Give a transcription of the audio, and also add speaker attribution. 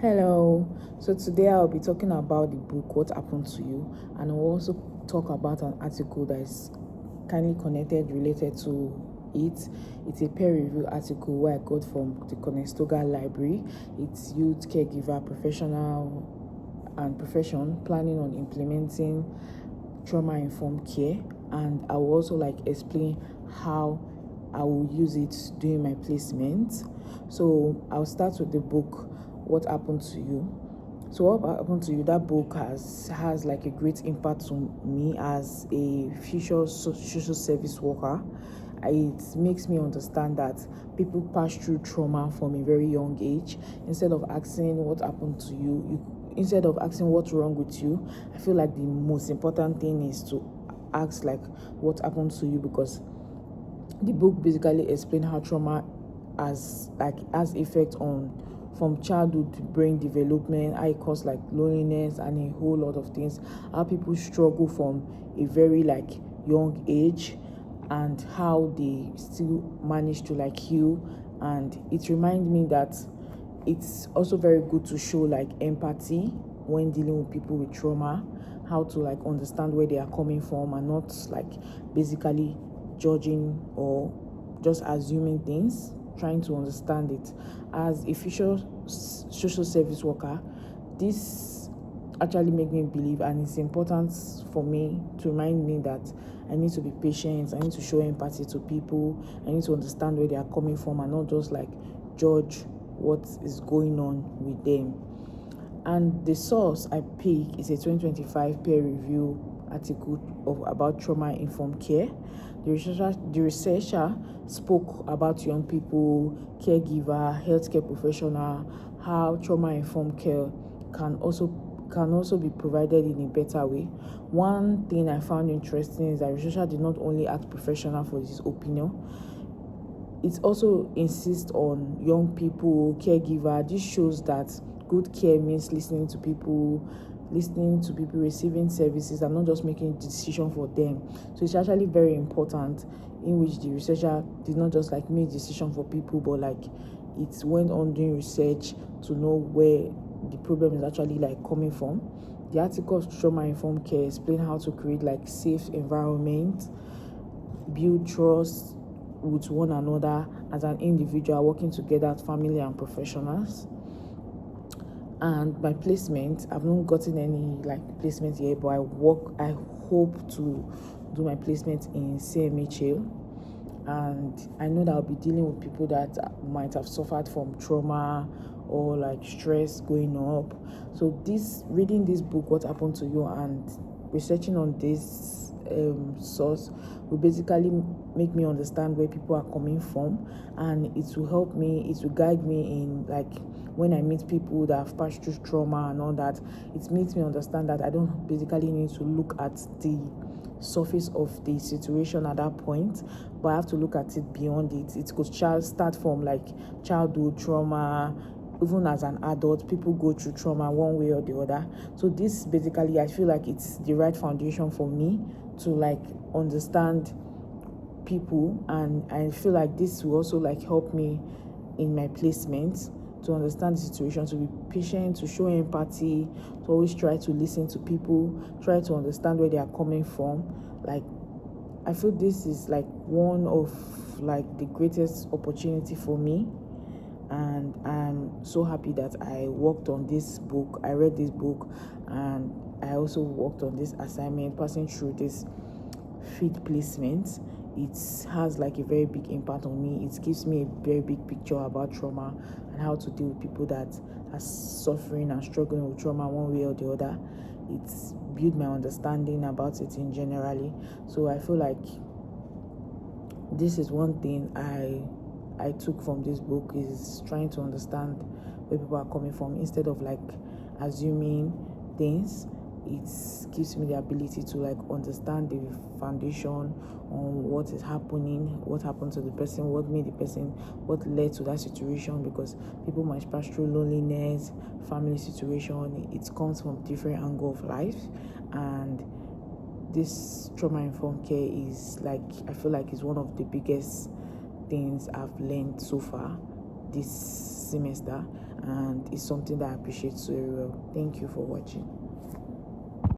Speaker 1: Hello. So today I'll be talking about the book What Happened to You, and I'll also talk about an article that is kindly connected related to it. It's a peer review article where I got from the Conestoga Library. It's youth caregiver professional and profession planning on implementing trauma informed care, and I will also explain how I will use it during my placement. So I'll start with the book What Happened to You. So What Happened to You, that book has like a great impact on me as a future social service worker. It makes me understand that people pass through trauma from a very young age. Instead of asking what happened to instead of asking what's wrong with you, I feel like the most important thing is to ask what happened to you, because the book basically explains how trauma has effect on from childhood to brain development, how it causes loneliness and a whole lot of things, how people struggle from a very young age, and how they still manage to heal. And it reminds me that it's also very good to show empathy when dealing with people with trauma, how to understand where they are coming from, and not basically judging or just assuming things, trying to understand it. As a future social service worker, this actually make me believe, and it's important for me to remind me that I need to be patient, I need to show empathy to people, I need to understand where they are coming from, and not just judge what is going on with them. And the source I pick is a 2025 peer review article about trauma informed care. The researcher spoke about young people, caregiver, healthcare professional, how trauma informed care can also be provided in a better way. One thing I found interesting is that researcher did not only ask professional for his opinion, it also insists on young people, caregiver. This shows that good care means listening to people, receiving services, and not just making a decision for them. So it's actually very important, in which the researcher did not just make decision for people, but it went on doing research to know where the problem is actually coming from. The article of Trauma Informed Care explain how to create safe environment, build trust with one another as an individual, working together as family and professionals. And my placement, I've not gotten any placement yet, but I hope to do my placement in CMHL, and I know that I'll be dealing with people that might have suffered from trauma or stress going up. So reading this book, What Happened to You, and researching on this source will basically make me understand where people are coming from, and it will help me, it will guide me in when I meet people that have passed through trauma and all that. It makes me understand that I don't basically need to look at the surface of the situation at that point, but I have to look at it beyond it. It could start from childhood trauma. Even as an adult, people go through trauma one way or the other. So this basically, I feel it's the right foundation for me to understand people, and I feel this will also help me in my placement, to understand the situation, to be patient, to show empathy, to always try to listen to people, try to understand where they are coming from. I feel this is one of the greatest opportunity for me, and I'm so happy that I worked on this book. I read this book, and I also worked on this assignment, passing through this field placement. It has a very big impact on me. It gives me a very big picture about trauma and how to deal with people that are suffering and struggling with trauma one way or the other. It's built my understanding about it in generally. So I feel this is one thing I took from this book, is trying to understand where people are coming from instead of assuming things. It gives me the ability to understand the foundation on what is happening, what happened to the person, what made the person, what led to that situation, because people might pass through loneliness, family situation. It comes from different angle of life, and this trauma informed care is I feel is one of the biggest things I've learned so far this semester, and it's something that I appreciate so very well. Thank you for watching.